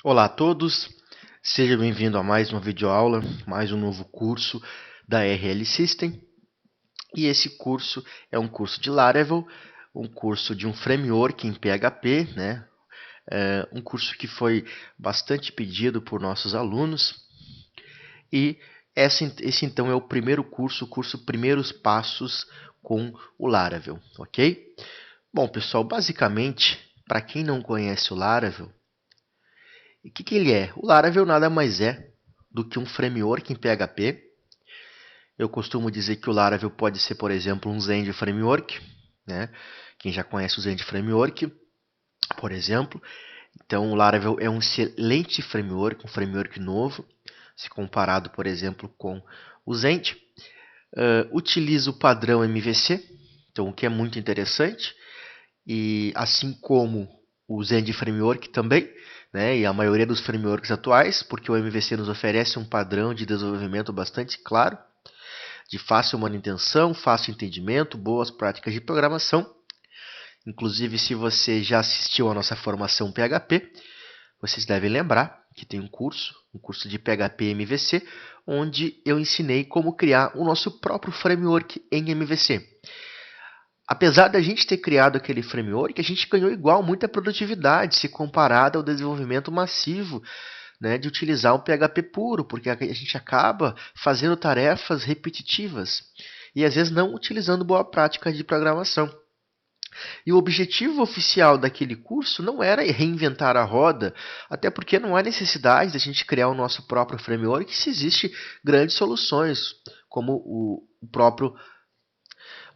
Olá a todos, seja bem-vindo a mais uma videoaula, mais um novo curso da RL System. E esse curso é um curso de Laravel, um curso de um framework em PHP, né? Um curso que foi bastante pedido por nossos alunos. E esse então é o primeiro curso, o curso Primeiros Passos com o Laravel, ok? Bom, pessoal, basicamente, para quem não conhece o Laravel, o que ele é? O Laravel nada mais é do que um framework em PHP. Eu costumo dizer que o Laravel pode ser, por exemplo, um Zend Framework, né? Quem já conhece o Zend Framework, por exemplo. Então, o Laravel é um excelente framework, um framework novo, se comparado, por exemplo, com o Zend. Utiliza o padrão MVC, então o que é muito interessante, e assim como o Zend Framework também, né, e a maioria dos frameworks atuais, porque o MVC nos oferece um padrão de desenvolvimento bastante claro, de fácil manutenção, fácil entendimento, boas práticas de programação. Inclusive, se você já assistiu à nossa formação PHP, vocês devem lembrar que tem um curso de PHP MVC, onde eu ensinei como criar o nosso próprio framework em MVC. Apesar da gente ter criado aquele framework, a gente ganhou igual muita produtividade se comparado ao desenvolvimento massivo, né, de utilizar o PHP puro, porque a gente acaba fazendo tarefas repetitivas e às vezes não utilizando boa prática de programação. E o objetivo oficial daquele curso não era reinventar a roda, até porque não há necessidade de a gente criar o nosso próprio framework, se existem grandes soluções, como o próprio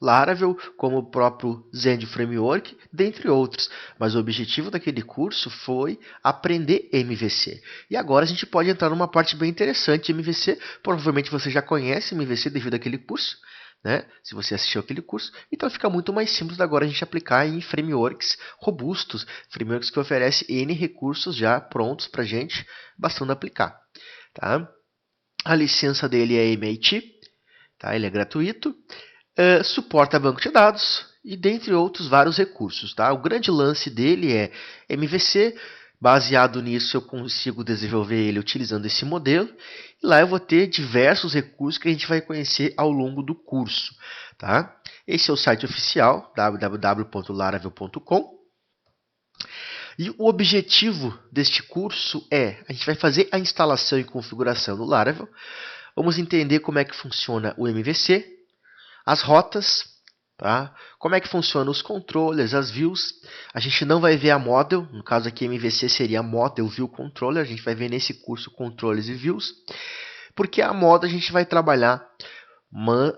Laravel, como o próprio Zend Framework, dentre outros. Mas o objetivo daquele curso foi aprender MVC. E agora a gente pode entrar numa parte bem interessante de MVC. Provavelmente você já conhece MVC devido àquele curso, né? Se você assistiu aquele curso. Então fica muito mais simples agora a gente aplicar em frameworks robustos, frameworks que oferecem N recursos já prontos para a gente, bastando aplicar. Tá? A licença dele é MIT, tá? Ele é gratuito. Suporta banco de dados e dentre outros vários recursos. Tá? O grande lance dele é MVC. Baseado nisso, eu consigo desenvolver ele utilizando esse modelo. E lá eu vou ter diversos recursos que a gente vai conhecer ao longo do curso. Tá? Esse é o site oficial, www.laravel.com. E o objetivo deste curso é, a gente vai fazer a instalação e configuração do Laravel. Vamos entender como é que funciona o MVC, as rotas, tá? Como é que funcionam os controllers, as views. A gente não vai ver a model, no caso aqui MVC seria model view controller, a gente vai ver nesse curso controllers e views, porque a model a gente vai trabalhar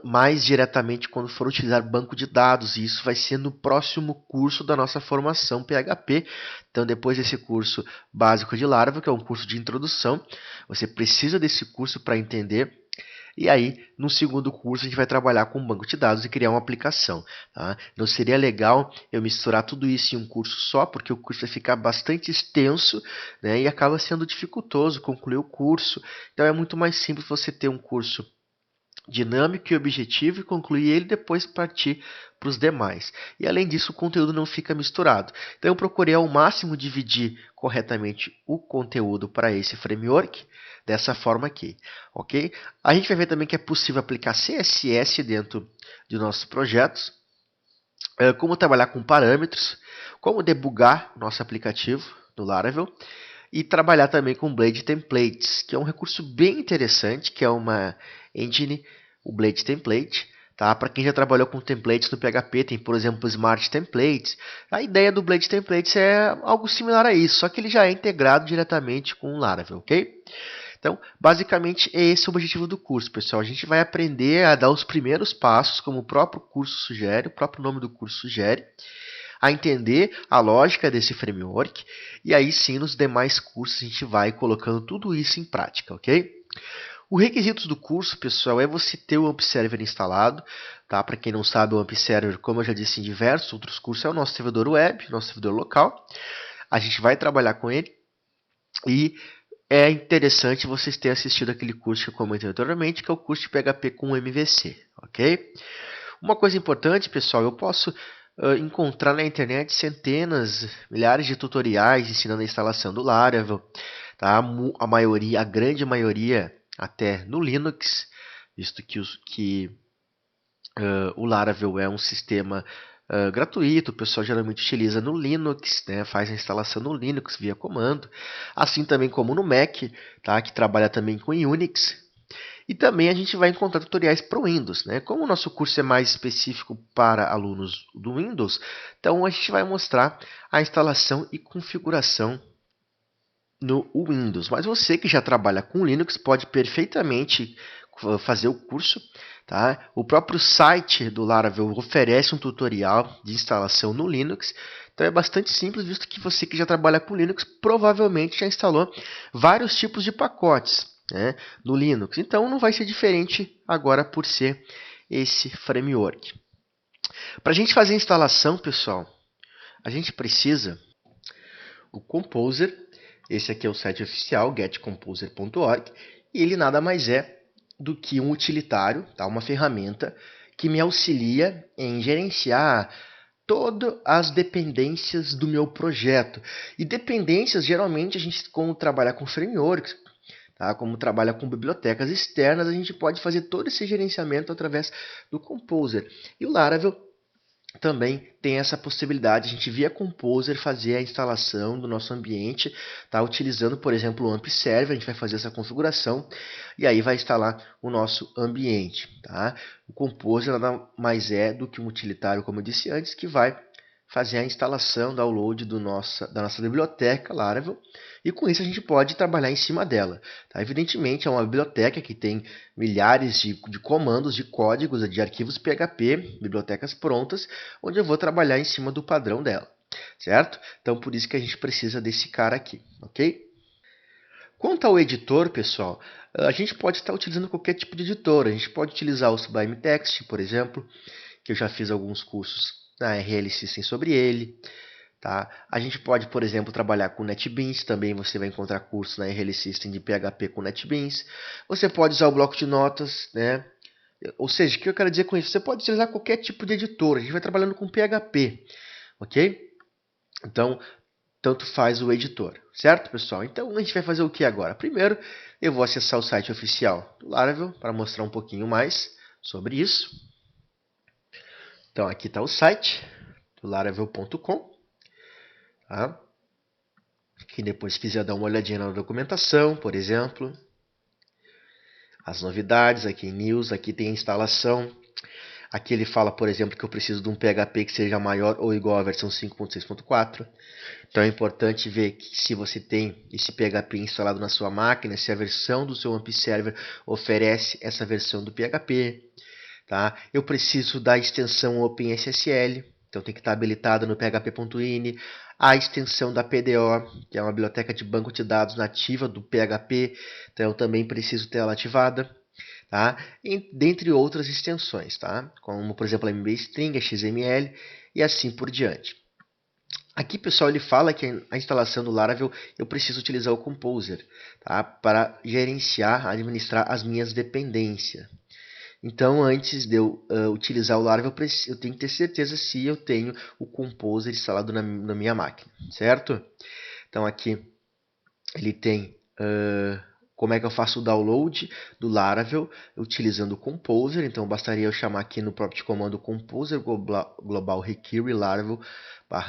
mais diretamente quando for utilizar banco de dados, e isso vai ser no próximo curso da nossa formação PHP. Então, depois desse curso básico de Laravel, que é um curso de introdução, você precisa desse curso para entender. E aí, no segundo curso, a gente vai trabalhar com banco de dados e criar uma aplicação. Tá? Não seria legal eu misturar tudo isso em um curso só, porque o curso vai ficar bastante extenso, né, e acaba sendo dificultoso concluir o curso. Então, é muito mais simples você ter um curso dinâmico e objetivo e concluir ele e depois partir para os demais. E além disso, o conteúdo não fica misturado. Então eu procurei ao máximo dividir corretamente o conteúdo para esse framework dessa forma aqui, ok? A gente vai ver também que é possível aplicar CSS dentro de nossos projetos, como trabalhar com parâmetros, como debugar nosso aplicativo no Laravel e trabalhar também com Blade Templates, que é um recurso bem interessante, que é uma engine, o Blade Template. Tá? Para quem já trabalhou com templates no PHP, tem, por exemplo, Smart Templates. A ideia do Blade Templates é algo similar a isso, só que ele já é integrado diretamente com o Laravel, ok? Então, basicamente, é esse o objetivo do curso, pessoal. A gente vai aprender a dar os primeiros passos, como o próprio curso sugere, o próprio nome do curso sugere, a entender a lógica desse framework, e aí sim, nos demais cursos, a gente vai colocando tudo isso em prática, ok? O requisito do curso, pessoal, é você ter o AMP Server instalado. Tá? Para quem não sabe, o AMP Server, como eu já disse em diversos outros cursos, é o nosso servidor web, nosso servidor local. A gente vai trabalhar com ele e é interessante vocês terem assistido aquele curso que eu comentei anteriormente, que é o curso de PHP com MVC, ok? Uma coisa importante, pessoal, eu posso encontrar na internet centenas, milhares de tutoriais ensinando a instalação do Laravel, tá? A grande maioria até no Linux, visto que o Laravel é um sistema gratuito, o pessoal geralmente utiliza no Linux, né? Faz a instalação no Linux via comando, assim também como no Mac, tá? Que trabalha também com Unix. E também a gente vai encontrar tutoriais para o Windows, né? Como o nosso curso é mais específico para alunos do Windows, então a gente vai mostrar a instalação e configuração no Windows. Mas você que já trabalha com Linux pode perfeitamente fazer o curso, tá? O próprio site do Laravel oferece um tutorial de instalação no Linux. Então é bastante simples, visto que você que já trabalha com Linux provavelmente já instalou vários tipos de pacotes, né, no Linux. Então não vai ser diferente agora por ser esse framework. Para a gente fazer a instalação, pessoal, a gente precisa o Composer. Esse aqui é o site oficial, getcomposer.org, e ele nada mais é do que um utilitário, tá? Uma ferramenta que me auxilia em gerenciar todas as dependências do meu projeto. E dependências, geralmente, a gente, como trabalha com frameworks, tá? Como trabalha com bibliotecas externas, a gente pode fazer todo esse gerenciamento através do Composer. E o Laravel também tem essa possibilidade, a gente via Composer fazer a instalação do nosso ambiente, tá? Utilizando, por exemplo, o AMP Server, a gente vai fazer essa configuração e aí vai instalar o nosso ambiente, tá? O Composer nada mais é do que um utilitário, como eu disse antes, que vai fazer a instalação, download da nossa biblioteca Laravel, e com isso a gente pode trabalhar em cima dela. Tá? Evidentemente, é uma biblioteca que tem milhares de comandos, de códigos, de arquivos PHP, bibliotecas prontas, onde eu vou trabalhar em cima do padrão dela, certo? Então, por isso que a gente precisa desse cara aqui, ok? Quanto ao editor, pessoal, a gente pode estar utilizando qualquer tipo de editor. A gente pode utilizar o Sublime Text, por exemplo, que eu já fiz alguns cursos na RL System sobre ele. Tá? A gente pode, por exemplo, trabalhar com NetBeans. Também você vai encontrar cursos na RL System de PHP com NetBeans. Você pode usar o bloco de notas, né? Ou seja, o que eu quero dizer com isso? Você pode utilizar qualquer tipo de editor. A gente vai trabalhando com PHP, ok? Então, tanto faz o editor, certo, pessoal? Então, a gente vai fazer o que agora? Primeiro, eu vou acessar o site oficial do Laravel para mostrar um pouquinho mais sobre isso. Então, aqui está o site do laravel.com. Tá? Quem depois quiser dar uma olhadinha na documentação, por exemplo. As novidades, aqui em News, aqui tem a instalação. Aqui ele fala, por exemplo, que eu preciso de um PHP que seja maior ou igual à versão 5.6.4. Então é importante ver que se você tem esse PHP instalado na sua máquina, se a versão do seu AMP Server oferece essa versão do PHP. Tá? Eu preciso da extensão OpenSSL, então tem que estar habilitada no php.ini. A extensão da PDO, que é uma biblioteca de banco de dados nativa do PHP, então eu também preciso ter ela ativada. Tá? Dentre outras extensões, tá? Como por exemplo a MBString, a XML e assim por diante. Aqui, pessoal, ele fala que a instalação do Laravel eu preciso utilizar o Composer, tá? Para gerenciar, administrar as minhas dependências. Então, antes de eu utilizar o Laravel, eu tenho que ter certeza se eu tenho o Composer instalado na minha máquina, certo? Então, aqui ele tem como é que eu faço o download do Laravel utilizando o Composer. Então, bastaria eu chamar aqui no próprio comando Composer global require Laravel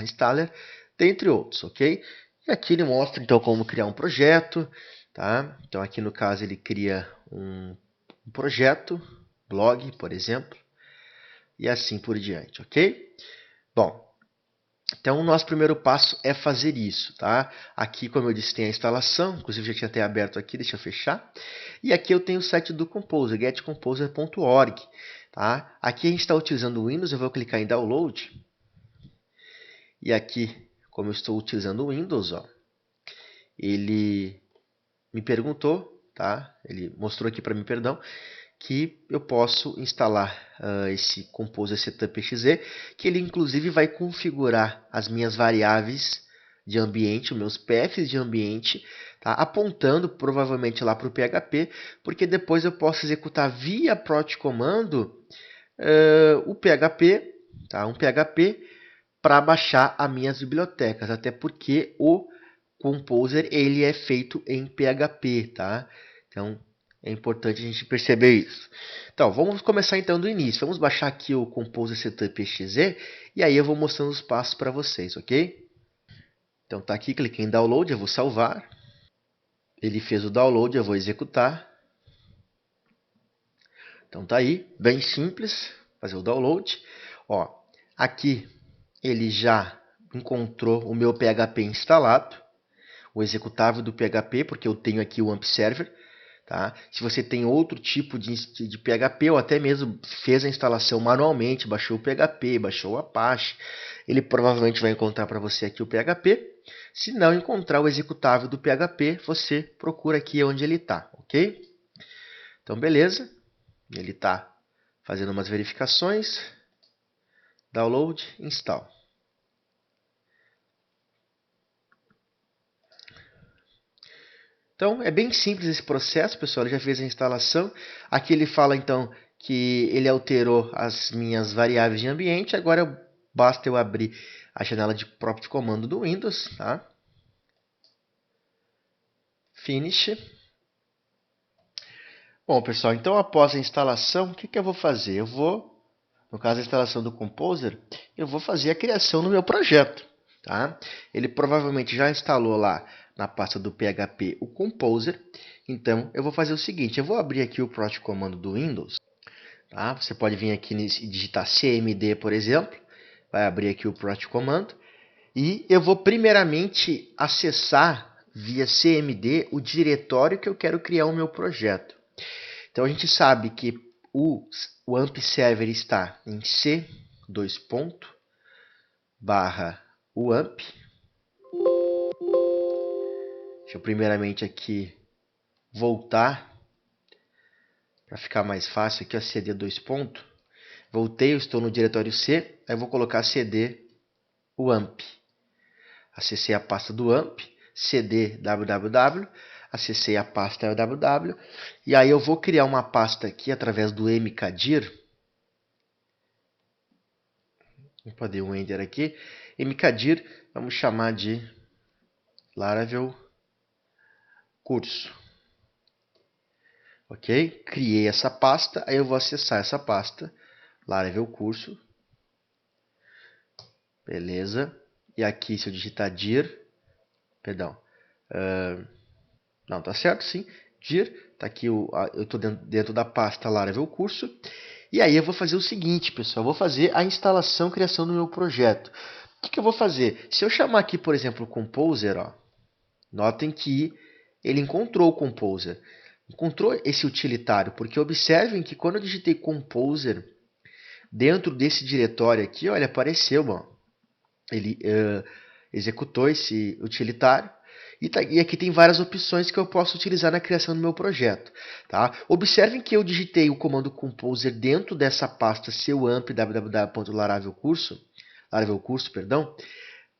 /installer, dentre outros, ok? E aqui ele mostra então como criar um projeto, tá? Então, aqui no caso ele cria um projeto, blog, por exemplo, e assim por diante, ok? Bom, então o nosso primeiro passo é fazer isso, tá? Aqui, como eu disse, tem a instalação, inclusive já tinha até aberto aqui, deixa eu fechar. E aqui eu tenho o site do Composer, getcomposer.org, tá? Aqui a gente está utilizando o Windows, eu vou clicar em Download. E aqui, como eu estou utilizando o Windows, ó, ele me perguntou, tá? Ele mostrou aqui para mim, perdão, que eu posso instalar esse Composer Setup exe, que ele inclusive vai configurar as minhas variáveis de ambiente, os meus paths de ambiente, tá? Apontando provavelmente lá para o PHP, porque depois eu posso executar via prot comando o PHP, tá? Um PHP para baixar as minhas bibliotecas, até porque o Composer ele é feito em PHP, tá? Então é importante a gente perceber isso. Então vamos começar então do início. Vamos baixar aqui o Composer Setup .exe e aí eu vou mostrando os passos para vocês, ok? Então tá aqui, cliquei em Download, eu vou salvar. Ele fez o download, eu vou executar. Então tá aí, bem simples, fazer o download. Ó, aqui ele já encontrou o meu PHP instalado, o executável do PHP, porque eu tenho aqui o AMP Server. Tá? Se você tem outro tipo de PHP ou até mesmo fez a instalação manualmente, baixou o PHP, baixou o Apache, ele provavelmente vai encontrar para você aqui o PHP. Se não encontrar o executável do PHP, você procura aqui onde ele está, ok? Então, beleza. Ele está fazendo umas verificações. Download, install. Então, é bem simples esse processo, pessoal. Ele já fez a instalação. Aqui ele fala, então, que ele alterou as minhas variáveis de ambiente. Agora, basta eu abrir a janela de próprio comando do Windows. Tá? Finish. Bom, pessoal, então após a instalação, o que eu vou fazer? Eu vou, no caso da instalação do Composer, eu vou fazer a criação do meu projeto. Tá? Ele provavelmente já instalou lá na pasta do PHP o Composer. Então, eu vou fazer o seguinte, eu vou abrir aqui o Prot Comando do Windows. Tá? Você pode vir aqui e digitar cmd, por exemplo. Vai abrir aqui o Prot Comando. E eu vou primeiramente acessar via cmd o diretório que eu quero criar o meu projeto. Então, a gente sabe que o AMP Server está em C, /UAMP. Deixa eu primeiramente aqui voltar para ficar mais fácil aqui, ó, cd . Voltei, eu estou no diretório C, aí eu vou colocar cd UAMP. Acessei a pasta do AMP, cd www, acessei a pasta www, e aí eu vou criar uma pasta aqui através do mkdir. Vou fazer um enter aqui. mkdir, vamos chamar de Laravel curso. Ok? Criei essa pasta, aí eu vou acessar essa pasta, Laravel curso. Beleza. E aqui, se eu digitar dir, perdão, não, tá certo sim, dir, tá aqui, eu estou dentro da pasta Laravel curso. E aí eu vou fazer o seguinte, pessoal, eu vou fazer a instalação e criação do meu projeto. O que eu vou fazer? Se eu chamar aqui, por exemplo, o Composer, ó, notem que ele encontrou o Composer. Encontrou esse utilitário, porque observem que quando eu digitei Composer, dentro desse diretório aqui, olha, apareceu, ó, ele executou esse utilitário. E aqui tem várias opções que eu posso utilizar na criação do meu projeto. Tá? Observem que eu digitei o comando Composer dentro dessa pasta CUAMP www.laravelcurso, perdão,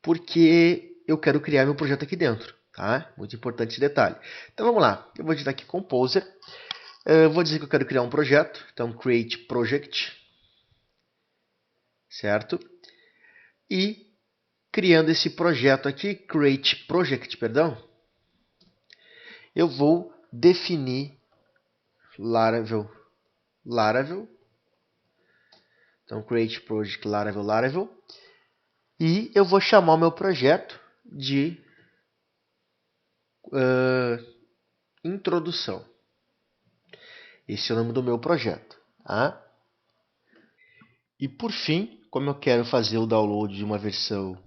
porque eu quero criar meu projeto aqui dentro. Tá? Muito importante esse detalhe. Então vamos lá. Eu vou digitar aqui Composer. Eu vou dizer que eu quero criar um projeto. Então, Create Project. Certo? E criando esse projeto aqui, Create Project, perdão, eu vou definir Laravel. Então, Create Project Laravel. E eu vou chamar o meu projeto de Introdução. Esse é o nome do meu projeto. Tá? E por fim, como eu quero fazer o download de uma versão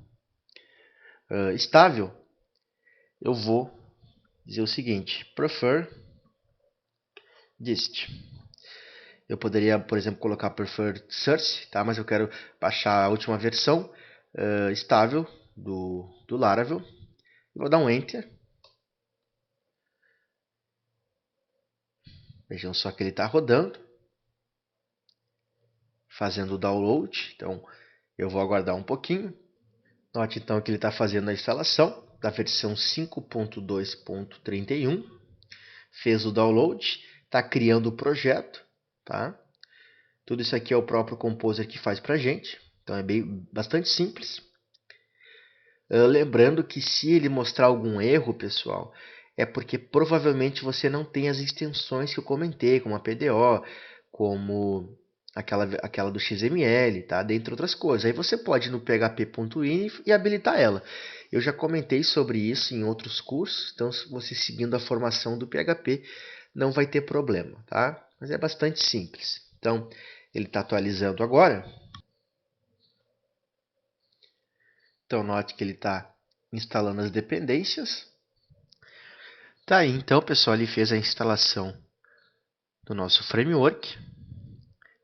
estável, eu vou dizer o seguinte, prefer dist. Eu poderia, por exemplo, colocar preferred source, tá? Mas eu quero baixar a última versão estável do Laravel. Vou dar um enter. Vejam só que ele está rodando, fazendo o download. Então eu vou aguardar um pouquinho. Note então que ele está fazendo a instalação da versão 5.2.31. Fez o download, está criando o projeto, tá? Tudo isso aqui é o próprio Composer que faz para a gente. Então é bastante simples. Lembrando que se ele mostrar algum erro, pessoal, é porque provavelmente você não tem as extensões que eu comentei, como a PDO, como aquela do XML, tá? Dentre outras coisas. Aí você pode ir no php.ini e habilitar ela. Eu já comentei sobre isso em outros cursos, então se você seguindo a formação do PHP não vai ter problema, tá? Mas é bastante simples. Então, ele está atualizando agora. Então, note que ele está instalando as dependências. Tá aí, então, pessoal, ele fez a instalação do nosso framework,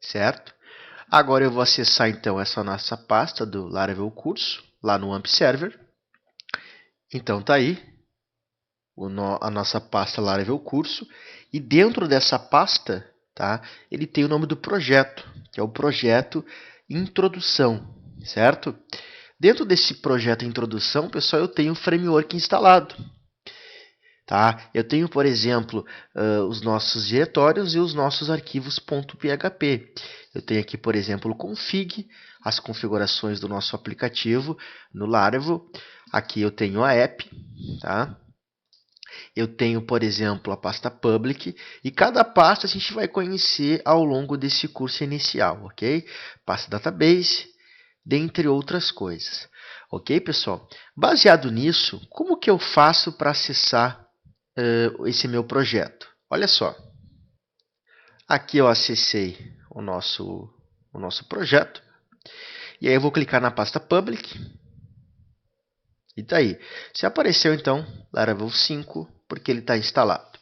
certo? Agora eu vou acessar, então, essa nossa pasta do Laravel Curso, lá no AMP Server. Então, tá aí a nossa pasta Laravel Curso. E dentro dessa pasta, tá, ele tem o nome do projeto, que é o projeto Introdução, certo? Dentro desse projeto Introdução, pessoal, eu tenho o framework instalado. Tá? Eu tenho, por exemplo, os nossos diretórios e os nossos arquivos .php. Eu tenho aqui, por exemplo, o config, as configurações do nosso aplicativo no Laravel. Aqui eu tenho a app, tá? Eu tenho, por exemplo, a pasta public, e cada pasta a gente vai conhecer ao longo desse curso inicial, ok? Pasta database, dentre outras coisas. Ok, pessoal? Baseado nisso, como que eu faço para acessar esse meu projeto? Olha só, aqui eu acessei o nosso projeto, e aí eu vou clicar na pasta public, e tá aí. Se apareceu então Laravel 5, porque ele está instalado.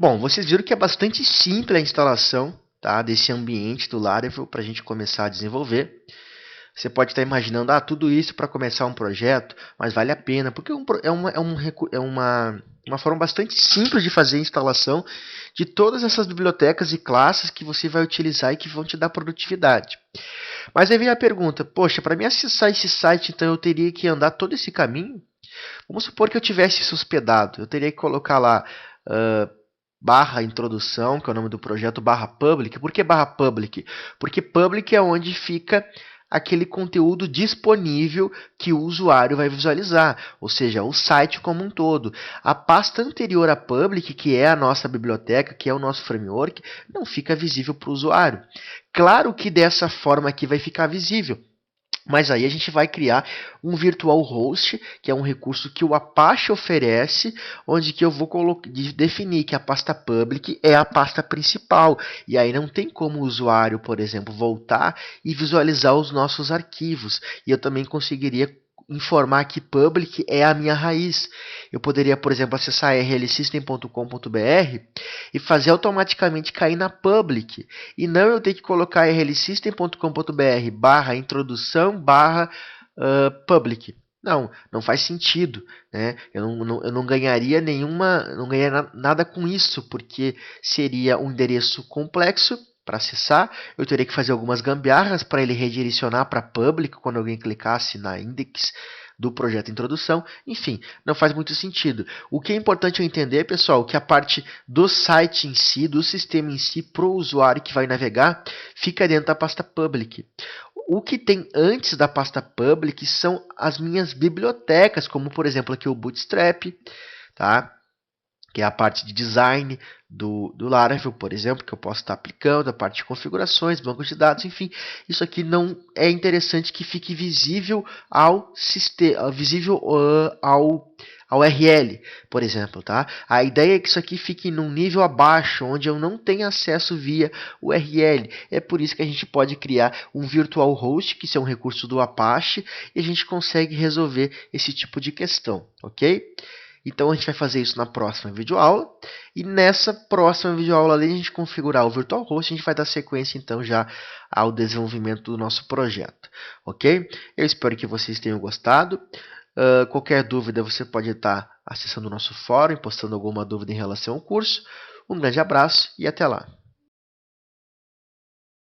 Bom, vocês viram que é bastante simples a instalação, tá, desse ambiente do Laravel para a gente começar a desenvolver. Você pode estar imaginando, tudo isso para começar um projeto, mas vale a pena, porque é uma forma bastante simples de fazer a instalação de todas essas bibliotecas e classes que você vai utilizar e que vão te dar produtividade. Mas aí vem a pergunta, poxa, para mim acessar esse site, então eu teria que andar todo esse caminho? Vamos supor que eu tivesse isso hospedado, eu teria que colocar lá barra introdução, que é o nome do projeto, barra public. Por que barra public? Porque public é onde fica aquele conteúdo disponível que o usuário vai visualizar, ou seja, o site como um todo. A pasta anterior à public, que é a nossa biblioteca, que é o nosso framework, não fica visível para o usuário. Claro que dessa forma aqui vai ficar visível, mas aí a gente vai criar um virtual host, que é um recurso que o Apache oferece, onde que eu vou definir que a pasta public é a pasta principal. E aí não tem como o usuário, por exemplo, voltar e visualizar os nossos arquivos. E eu também conseguiria informar que public é a minha raiz. Eu poderia, por exemplo, acessar rlsystem.com.br e fazer automaticamente cair na public. E não eu ter que colocar rlsystem.com.br barra introdução barra public. Não faz sentido, né? Eu não ganharia não ganharia nada com isso, porque seria um endereço complexo para acessar. Eu teria que fazer algumas gambiarras para ele redirecionar para public quando alguém clicasse na index do projeto introdução. Enfim, não faz muito sentido. O que é importante eu entender, pessoal, que a parte do site em si, do sistema em si, para o usuário que vai navegar, fica dentro da pasta public. O que tem antes da pasta public são as minhas bibliotecas, como por exemplo aqui o Bootstrap, tá? Que é a parte de design do Laravel, por exemplo, que eu posso estar aplicando, a parte de configurações, bancos de dados, enfim. Isso aqui não é interessante que fique visível ao sistema, visível ao URL, por exemplo, tá? A ideia é que isso aqui fique num nível abaixo, onde eu não tenho acesso via URL. É por isso que a gente pode criar um virtual host, que é um recurso do Apache, e a gente consegue resolver esse tipo de questão, ok? Então a gente vai fazer isso na próxima videoaula. E nessa próxima videoaula, além de a gente configurar o Virtual Host, a gente vai dar sequência então já ao desenvolvimento do nosso projeto. Ok? Eu espero que vocês tenham gostado. Qualquer dúvida você pode estar acessando o nosso fórum, postando alguma dúvida em relação ao curso. Um grande abraço e até lá!